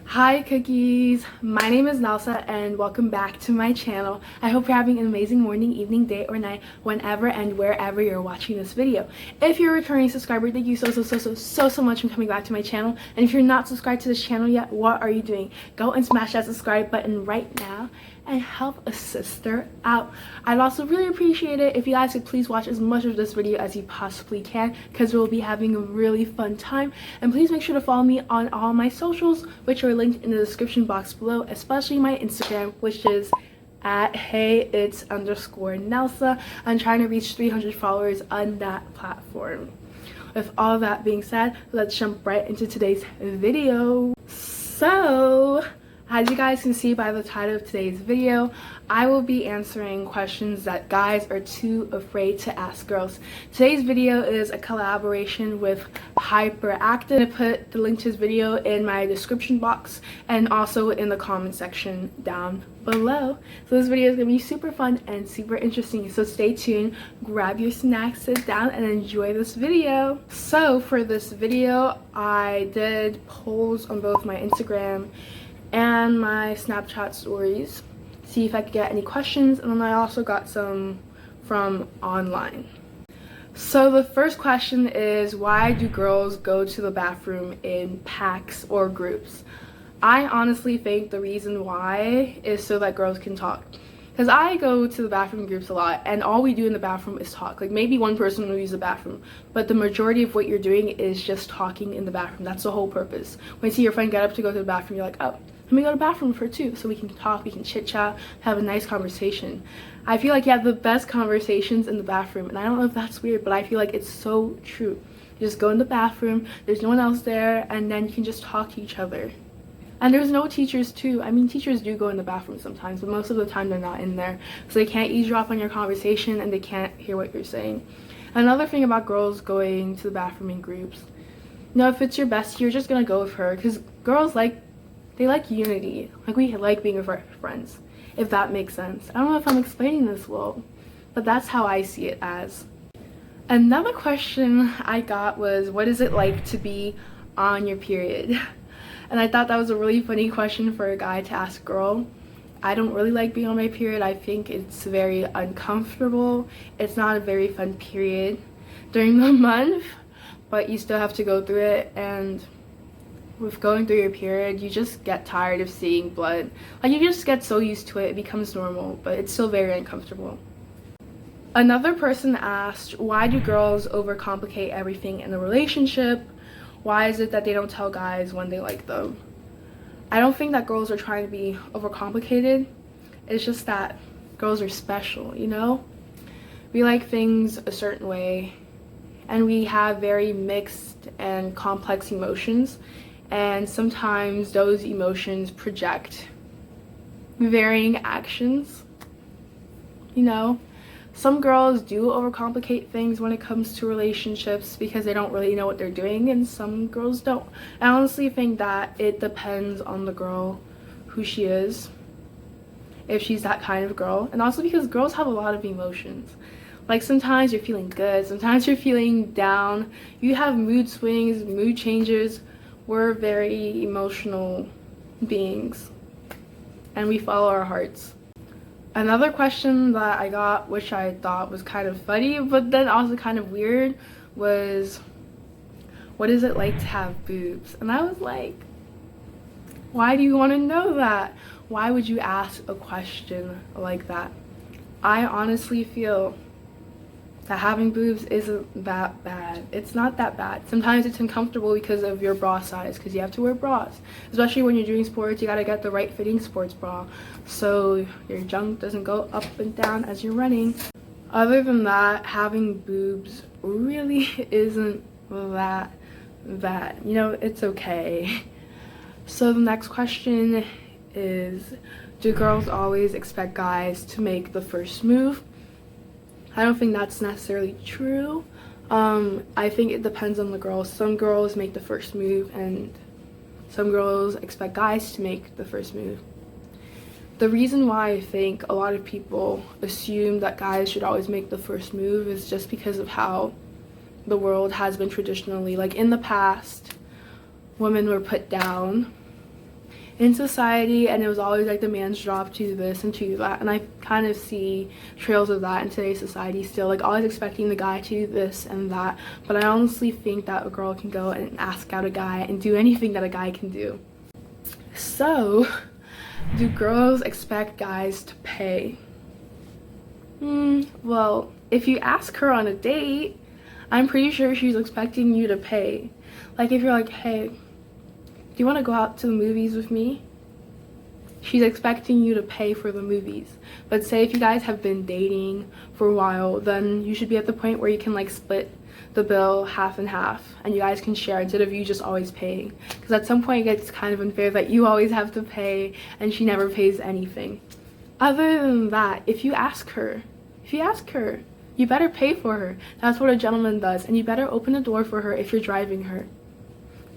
Hi cookies, my name is Nelsa and welcome back to my channel. I hope you're having an amazing morning, evening, day, or night whenever and wherever you're watching this video. If you're a returning subscriber, thank you so much for coming back to my channel. And if you're not subscribed to this channel yet, what are you doing? Go and smash that subscribe button right now and help a sister out. I'd also really appreciate it if you guys could please watch as much of this video as you possibly can, because we'll be having a really fun time. And please make sure to follow me on all my socials, which are linked in the description box below, especially my Instagram, which is at @heyits_Nelsa. I'm trying to reach 300 followers on that platform. With all that being said, let's jump right into today's video. So, as you guys can see by the title of today's video, I will be answering questions that guys are too afraid to ask girls. Today's video is a collaboration with Hyperactive. I put the link to this video in my description box and also in the comment section down below. So this video is going to be super fun and super interesting, so stay tuned, grab your snacks, sit down, and enjoy this video. So for this video, I did polls on both my Instagram and my Snapchat stories, see if I could get any questions, and then I also got some from online. So the first question is, why do girls go to the bathroom in packs or groups? I honestly think the reason why is so that girls can talk. Because I go to the bathroom groups a lot, and all we do in the bathroom is talk. Like, maybe one person will use the bathroom, but the majority of what you're doing is just talking in the bathroom. That's the whole purpose. When you see your friend get up to go to the bathroom, you're like, oh, let me go to the bathroom for two, so we can talk, we can chit chat, have a nice conversation. I feel like you have the best conversations in the bathroom, and I don't know if that's weird, but I feel like it's so true. You just go in the bathroom, there's no one else there, and then you can just talk to each other. And there's no teachers too. I mean, teachers do go in the bathroom sometimes, but most of the time they're not in there, so they can't eavesdrop on your conversation and they can't hear what you're saying. Another thing about girls going to the bathroom in groups, you know, if it's your bestie, you're just gonna go with her, because girls like unity. Like, we like being with our friends, if that makes sense. I don't know if I'm explaining this well, but that's how I see it as. Another question I got was, what is it like to be on your period? And I thought that was a really funny question for a guy to ask a girl. I don't really like being on my period. I think it's very uncomfortable. It's not a very fun period during the month, but you still have to go through it. And with going through your period, you just get tired of seeing blood. Like, you just get so used to it, it becomes normal, but it's still very uncomfortable. Another person asked, why do girls overcomplicate everything in a relationship? Why is it that they don't tell guys when they like them? I don't think that girls are trying to be overcomplicated. It's just that girls are special, you know? We like things a certain way, and we have very mixed and complex emotions, and sometimes those emotions project varying actions, you know? Some girls do overcomplicate things when it comes to relationships because they don't really know what they're doing, and some girls don't. I honestly think that it depends on the girl, who she is, if she's that kind of girl, and also because girls have a lot of emotions. Like, sometimes you're feeling good, sometimes you're feeling down, you have mood swings, mood changes. We're very emotional beings, and we follow our hearts. Another question that I got, which I thought was kind of funny, but then also kind of weird, was, what is it like to have boobs? And I was like, why do you want to know that? Why would you ask a question like that? I honestly feel that having boobs isn't that bad. It's not that bad. Sometimes it's uncomfortable because of your bra size, because you have to wear bras. Especially when you're doing sports, you gotta get the right fitting sports bra so your junk doesn't go up and down as you're running. Other than that, having boobs really isn't that bad. You know, it's okay. So the next question is, do girls always expect guys to make the first move? I don't think that's necessarily true. I think it depends on the girl. Some girls make the first move and Some girls expect guys to make the first move. The reason why I think a lot of people assume that guys should always make the first move is just because of how the world has been traditionally. Like in the past, women were put down in society, and it was always like the man's job to do this and to do that. And I kind of see trails of that in today's society still, like always expecting the guy to do this and that. But I honestly think that a girl can go and ask out a guy and do anything that a guy can do. So do girls expect guys to pay? Well, if you ask her on a date, I'm pretty sure she's expecting you to pay. Like if you're like, hey, do you want to go out to the movies with me? She's expecting you to pay for the movies. But say if you guys have been dating for a while, then you should be at the point where you can like split the bill half and half, and you guys can share instead of you just always paying. Because at some point it gets kind of unfair that you always have to pay and she never pays anything. Other than that, if you ask her, you better pay for her. That's what a gentleman does. And you better open the door for her if you're driving her.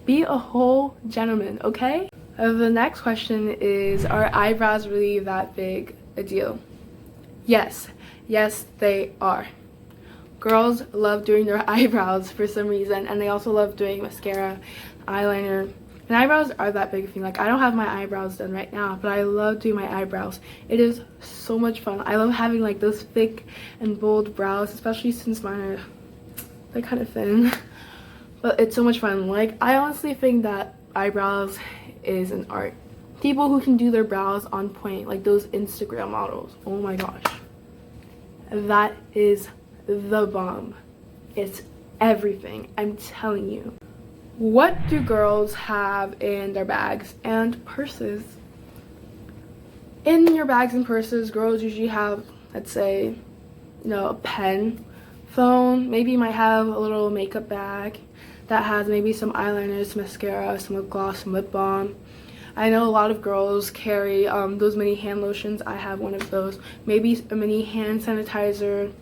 Be a whole gentleman, okay? The next question is, are eyebrows really that big a deal? Yes, they are. Girls love doing their eyebrows for some reason, and they also love doing mascara, eyeliner, and eyebrows are that big a thing. Like I don't have my eyebrows done right now, but I love doing my eyebrows. It is so much fun. I love having like those thick and bold brows, especially since mine are like kind of thin. But it's so much fun. Like I honestly think that eyebrows is an art. People who can do their brows on point, like those Instagram models, oh my gosh, that is the bomb. It's everything, I'm telling you. What do girls have in their bags and purses? In your bags and purses, girls usually have, let's say, a pen, phone. Maybe you might have a little makeup bag that has maybe some eyeliner, some mascara, some lip gloss, some lip balm. I know a lot of girls carry those mini hand lotions. I have one of those. Maybe a mini hand sanitizer.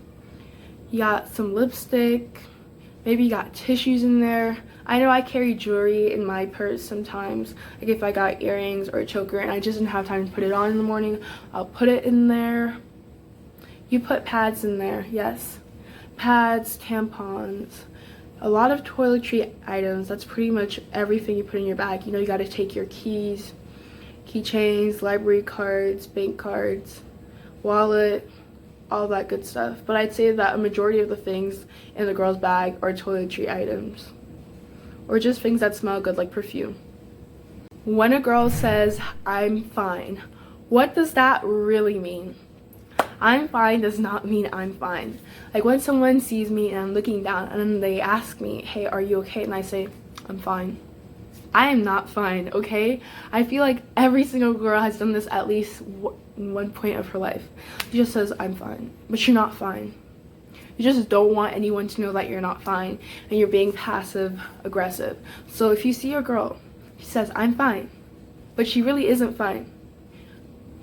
You got some lipstick. Maybe you got tissues in there. I know I carry jewelry in my purse sometimes. Like if I got earrings or a choker and I just didn't have time to put it on in the morning, I'll put it in there. You put pads in there, yes. Pads, tampons, a lot of toiletry items. That's pretty much everything you put in your bag. You got to take your keys, keychains, library cards, bank cards, wallet, all that good stuff. But I'd say that a majority of the things in the girl's bag are toiletry items, or just things that smell good like perfume. When a girl says, I'm fine, what does that really mean? I'm fine does not mean I'm fine. Like when someone sees me and I'm looking down and they ask me, hey, are you okay? And I say, I'm fine. I am not fine, okay? I feel like every single girl has done this at least in one point of her life. She just says, I'm fine, but you're not fine. You just don't want anyone to know that you're not fine and you're being passive aggressive. So if you see a girl, she says, I'm fine, but she really isn't fine,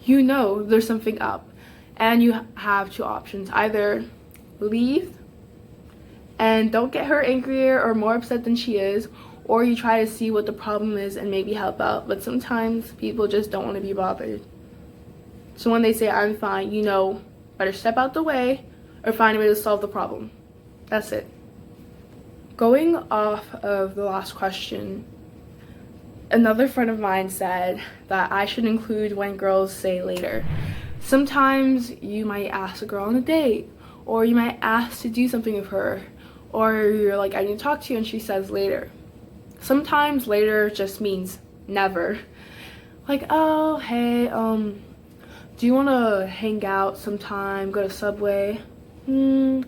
there's something up. And you have two options. Either leave and don't get her angrier or more upset than she is, or you try to see what the problem is and maybe help out. But sometimes people just don't want to be bothered. So when they say I'm fine, better step out the way or find a way to solve the problem. That's it. Going off of the last question, another friend of mine said that I should include when girls say later. Sometimes you might ask a girl on a date, or you might ask to do something with her, or you're like, I need to talk to you, and she says later. Sometimes later just means never. Like, oh, hey, do you want to hang out sometime, go to Subway? I'm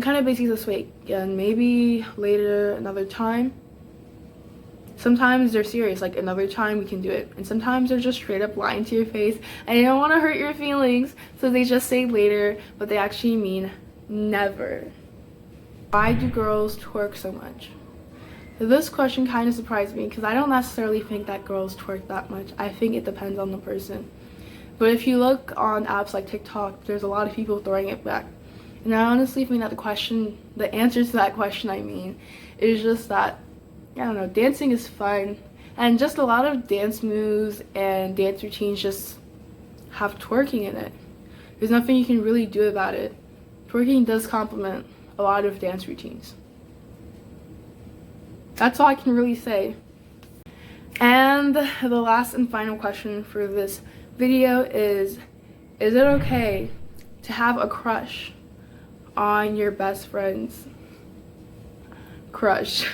kind of busy this week, and maybe later, another time. Sometimes they're serious, like another time we can do it. And sometimes they're just straight up lying to your face and they don't want to hurt your feelings, so they just say later, but they actually mean never. Why do girls twerk so much? So this question kind of surprised me because I don't necessarily think that girls twerk that much. I think it depends on the person. But if you look on apps like TikTok, there's a lot of people throwing it back. And I honestly think that the answer to that question, is just that, I don't know, dancing is fun. And just a lot of dance moves and dance routines just have twerking in it. There's nothing you can really do about it. Twerking does complement a lot of dance routines. That's all I can really say. And the last and final question for this video is it okay to have a crush on your best friend's crush?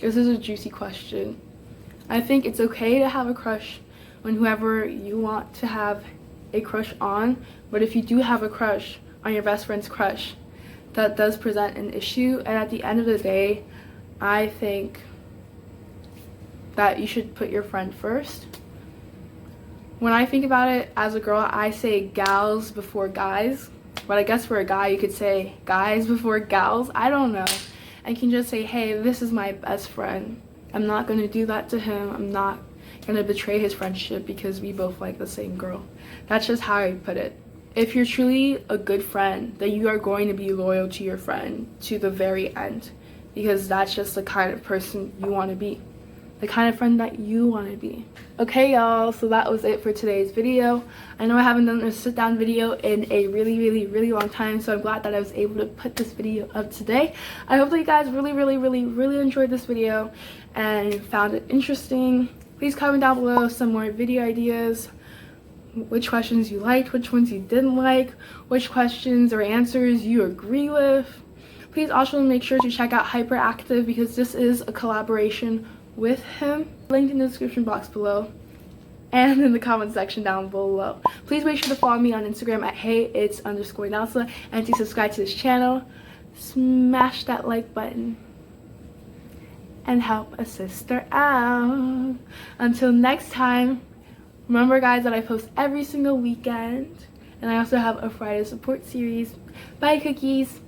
This is a juicy question. I think it's okay to have a crush on whoever you want to have a crush on, but if you do have a crush on your best friend's crush, that does present an issue. And at the end of the day, I think that you should put your friend first. When I think about it as a girl, I say gals before guys, but I guess for a guy you could say guys before gals. I don't know. And you can just say, hey, this is my best friend. I'm not going to do that to him. I'm not going to betray his friendship because we both like the same girl. That's just how I put it. If you're truly a good friend, then you are going to be loyal to your friend to the very end, because that's just the kind of person you want to be, the kind of friend that you want to be. Okay, y'all, so that was it for today's video. I know I haven't done a sit down video in a really long time, so I'm glad that I was able to put this video up today. I hope that you guys really enjoyed this video and found it interesting. Please comment down below some more video ideas, which questions you liked, which ones you didn't like, which questions or answers you agree with. Please also make sure to check out Hyperactive, because this is a collaboration with him. Linked in the description box below and in the comment section down below. Please make sure to follow me on Instagram at heyits_Nelsa, and to subscribe to this channel. Smash that like button and help a sister out. Until next time, remember guys that I post every single weekend, and I also have a Friday support series. Bye cookies.